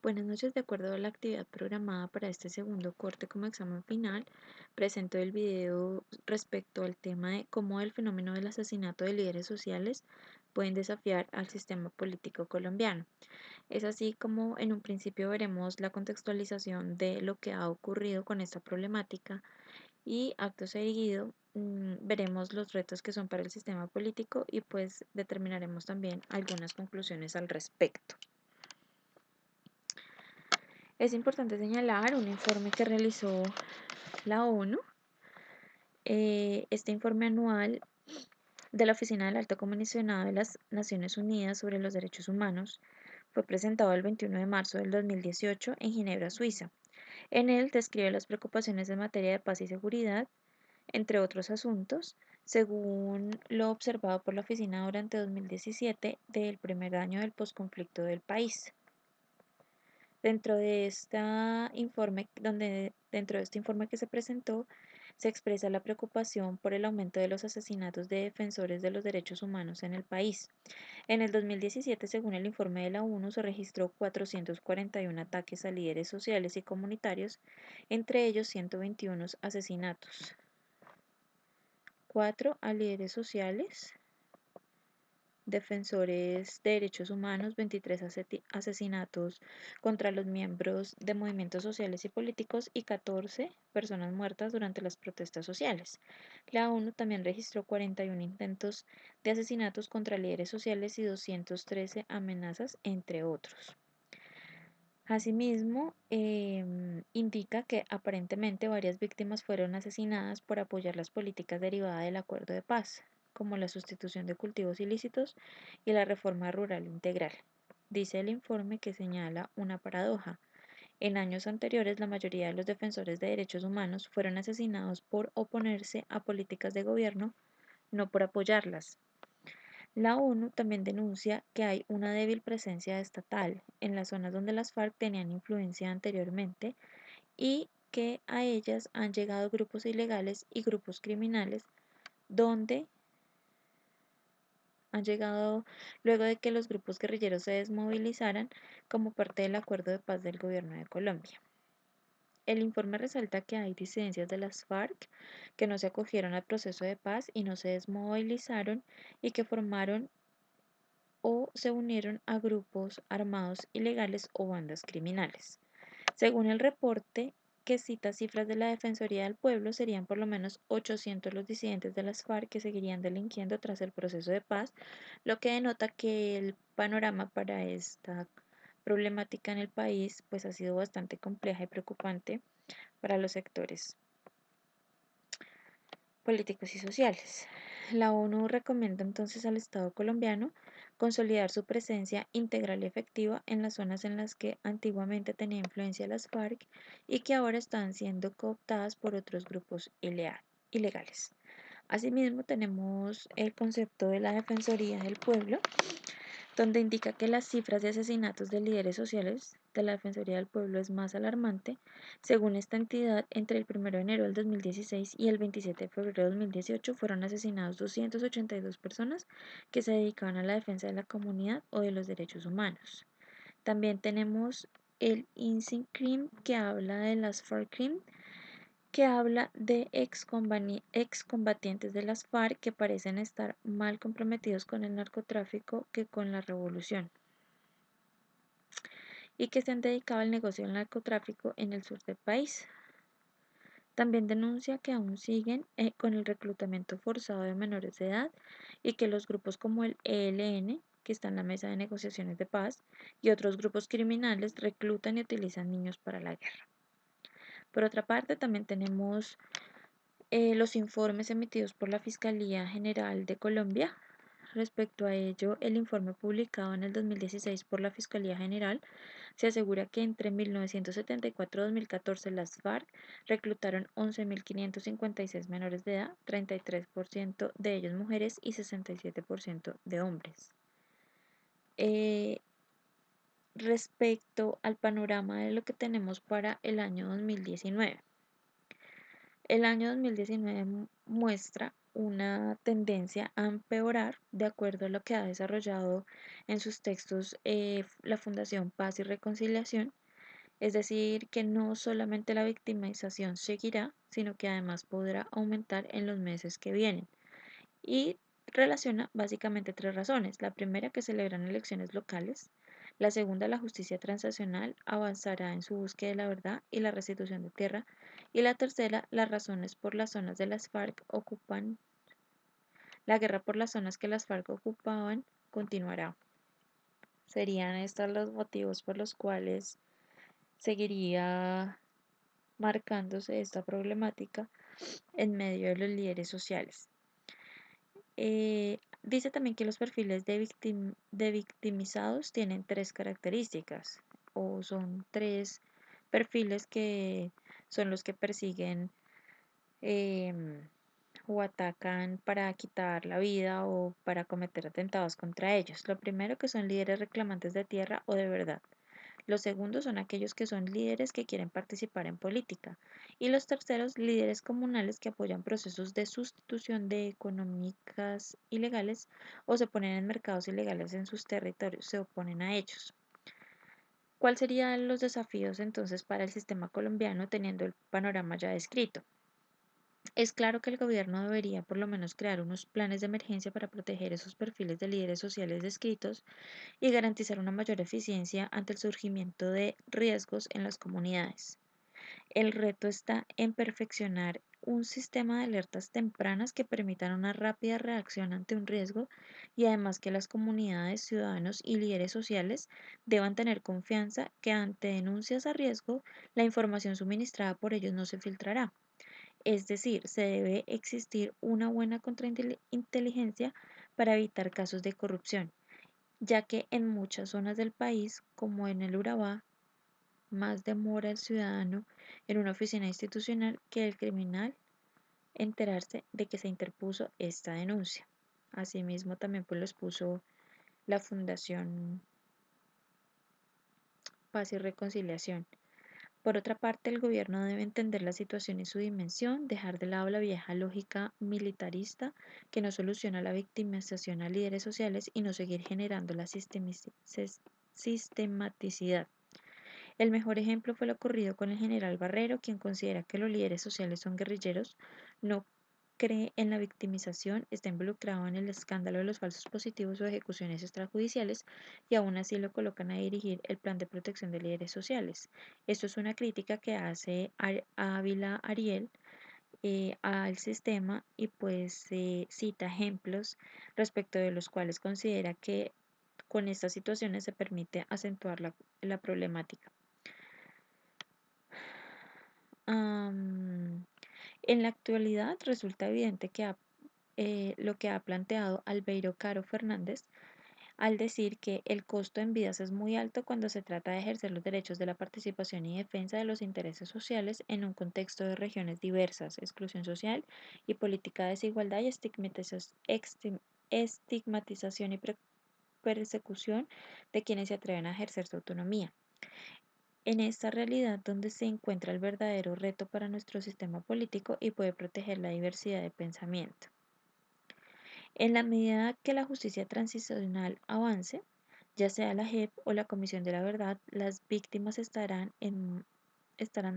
Buenas noches, de acuerdo a la actividad programada para este segundo corte como examen final, presento el video respecto al tema de cómo el fenómeno del asesinato de líderes sociales pueden desafiar al sistema político colombiano. Es así como en un principio veremos la contextualización de lo que ha ocurrido con esta problemática y acto seguido veremos los retos que son para el sistema político y pues determinaremos también algunas conclusiones al respecto. Es importante señalar un informe que realizó la ONU. Este informe anual de la Oficina del Alto Comisionado de las Naciones Unidas sobre los Derechos Humanos fue presentado el 21 de marzo del 2018 en Ginebra, Suiza. En él describe las preocupaciones en materia de paz y seguridad, entre otros asuntos, según lo observado por la oficina durante 2017 del primer año del posconflicto del país. Dentro de este informe que se presentó, se expresa la preocupación por el aumento de los asesinatos de defensores de los derechos humanos en el país. En el 2017, según el informe de la ONU, se registró 441 ataques a líderes sociales y comunitarios, entre ellos 121 asesinatos. 4 a líderes sociales, defensores de derechos humanos, 23 asesinatos contra los miembros de movimientos sociales y políticos y 14 personas muertas durante las protestas sociales. La ONU también registró 41 intentos de asesinatos contra líderes sociales y 213 amenazas, entre otros. Asimismo, indica que aparentemente varias víctimas fueron asesinadas por apoyar las políticas derivadas del acuerdo de paz, como la sustitución de cultivos ilícitos y la reforma rural integral. Dice el informe que señala una paradoja. En años anteriores, la mayoría de los defensores de derechos humanos fueron asesinados por oponerse a políticas de gobierno, no por apoyarlas. La ONU también denuncia que hay una débil presencia estatal en las zonas donde las FARC tenían influencia anteriormente y que a ellas han llegado grupos ilegales y grupos criminales donde han llegado luego de que los grupos guerrilleros se desmovilizaran como parte del acuerdo de paz del gobierno de Colombia. El informe resalta que hay disidencias de las FARC que no se acogieron al proceso de paz y no se desmovilizaron y que formaron o se unieron a grupos armados ilegales o bandas criminales. Según el reporte que cita cifras de la Defensoría del Pueblo, serían por lo menos 800 los disidentes de las FARC que seguirían delinquiendo tras el proceso de paz, lo que denota que el panorama para esta problemática en el país pues ha sido bastante compleja y preocupante para los sectores políticos y sociales. La ONU recomienda entonces al Estado colombiano consolidar su presencia integral y efectiva en las zonas en las que antiguamente tenía influencia las FARC y que ahora están siendo cooptadas por otros grupos ilegales. Asimismo, tenemos el concepto de la Defensoría del Pueblo, donde indica que las cifras de asesinatos de líderes sociales de la Defensoría del Pueblo es más alarmante. Según esta entidad, entre el 1 de enero del 2016 y el 27 de febrero de 2018 fueron asesinados 282 personas que se dedicaban a la defensa de la comunidad o de los derechos humanos. También tenemos el INSICRIM que habla de las FARC-CRIM, que habla de excombatientes de las FARC que parecen estar mal comprometidos con el narcotráfico que con la revolución y que se han dedicado al negocio del narcotráfico en el sur del país. También denuncia que aún siguen con el reclutamiento forzado de menores de edad y que los grupos como el ELN, que está en la mesa de negociaciones de paz, y otros grupos criminales reclutan y utilizan niños para la guerra. Por otra parte, también tenemos los informes emitidos por la Fiscalía General de Colombia. Respecto a ello, el informe publicado en el 2016 por la Fiscalía General se asegura que entre 1974 y 2014 las FARC reclutaron 11.556 menores de edad, 33% de ellos mujeres y 67% de hombres. Respecto al panorama de lo que tenemos para el año 2019. El año 2019 muestra una tendencia a empeorar de acuerdo a lo que ha desarrollado en sus textos la Fundación Paz y Reconciliación, es decir, que no solamente la victimización seguirá, sino que además podrá aumentar en los meses que vienen. Y relaciona básicamente tres razones. La primera, que celebran elecciones locales. La segunda, la justicia transnacional avanzará en su búsqueda de la verdad y la restitución de tierra. Y la tercera, las razones por las zonas de las FARC ocupan, la guerra por las zonas que las FARC ocupaban continuará. Serían estos los motivos por los cuales seguiría marcándose esta problemática en medio de los líderes sociales. Dice también que los perfiles de victimizados tienen tres características o son tres perfiles que son los que persiguen em, o atacan para quitar la vida o para cometer atentados contra ellos. Lo primero, que son líderes reclamantes de tierra o de verdad. Los segundos son aquellos que son líderes que quieren participar en política. Y los terceros, líderes comunales que apoyan procesos de sustitución de económicas ilegales o se ponen en mercados ilegales en sus territorios, se oponen a ellos. ¿Cuáles serían los desafíos entonces para el sistema colombiano teniendo el panorama ya descrito? Es claro que el gobierno debería por lo menos crear unos planes de emergencia para proteger esos perfiles de líderes sociales descritos y garantizar una mayor eficiencia ante el surgimiento de riesgos en las comunidades. El reto está en perfeccionar un sistema de alertas tempranas que permitan una rápida reacción ante un riesgo y además que las comunidades, ciudadanos y líderes sociales deban tener confianza que ante denuncias a riesgo la información suministrada por ellos no se filtrará. Es decir, se debe existir una buena contrainteligencia para evitar casos de corrupción, ya que en muchas zonas del país, como en el Urabá, más demora el ciudadano en una oficina institucional que el criminal enterarse de que se interpuso esta denuncia. Asimismo, también pues lo expuso la Fundación Paz y Reconciliación. Por otra parte, el gobierno debe entender la situación y su dimensión, dejar de lado la vieja lógica militarista que no soluciona la victimización a líderes sociales y no seguir generando la sistematicidad. El mejor ejemplo fue lo ocurrido con el general Barrero, quien considera que los líderes sociales son guerrilleros, no cree en la victimización, está involucrado en el escándalo de los falsos positivos o ejecuciones extrajudiciales y aún así lo colocan a dirigir el plan de protección de líderes sociales. Esto es una crítica que hace Ávila Ariel al sistema y pues cita ejemplos respecto de los cuales considera que con estas situaciones se permite acentuar la problemática. Am, en la actualidad resulta evidente que lo que ha planteado Albeiro Caro Fernández al decir que el costo en vidas es muy alto cuando se trata de ejercer los derechos de la participación y defensa de los intereses sociales en un contexto de regiones diversas, exclusión social y política de desigualdad y estigmatización y persecución de quienes se atreven a ejercer su autonomía. En esta realidad donde se encuentra el verdadero reto para nuestro sistema político y puede proteger la diversidad de pensamiento. En la medida que la justicia transicional avance, ya sea la JEP o la Comisión de la Verdad, las víctimas estarán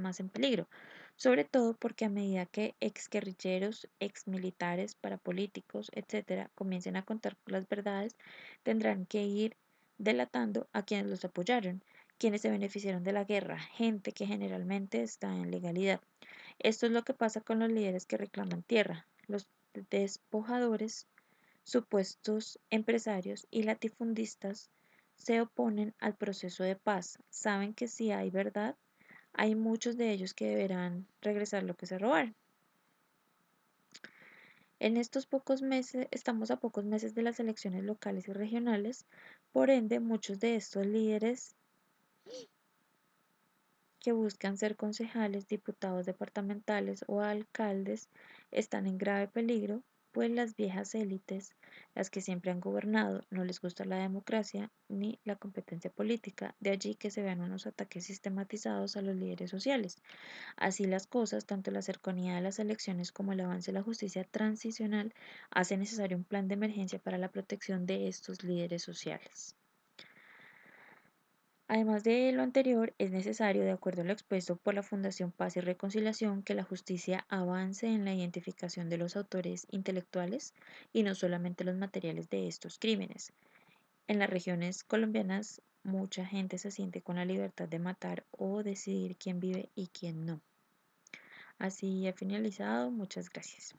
más en peligro, sobre todo porque a medida que exguerrilleros, exmilitares, parapolíticos, etcétera, comiencen a contar las verdades, tendrán que ir delatando a quienes los apoyaron, quienes se beneficiaron de la guerra, gente que generalmente está en legalidad. Esto es lo que pasa con los líderes que reclaman tierra. Los despojadores, supuestos empresarios y latifundistas se oponen al proceso de paz. Saben que si hay verdad, hay muchos de ellos que deberán regresar lo que se robaron. En estos pocos meses, estamos a pocos meses de las elecciones locales y regionales, por ende, muchos de estos líderes que buscan ser concejales, diputados departamentales o alcaldes están en grave peligro pues las viejas élites, las que siempre han gobernado, no les gusta la democracia ni la competencia política, de allí que se vean unos ataques sistematizados a los líderes sociales. Así las cosas, tanto la cercanía de las elecciones como el avance de la justicia transicional hace necesario un plan de emergencia para la protección de estos líderes sociales. Además de lo anterior, es necesario, de acuerdo a lo expuesto por la Fundación Paz y Reconciliación, que la justicia avance en la identificación de los autores intelectuales y no solamente los materiales de estos crímenes. En las regiones colombianas, mucha gente se siente con la libertad de matar o decidir quién vive y quién no. Así he finalizado. Muchas gracias.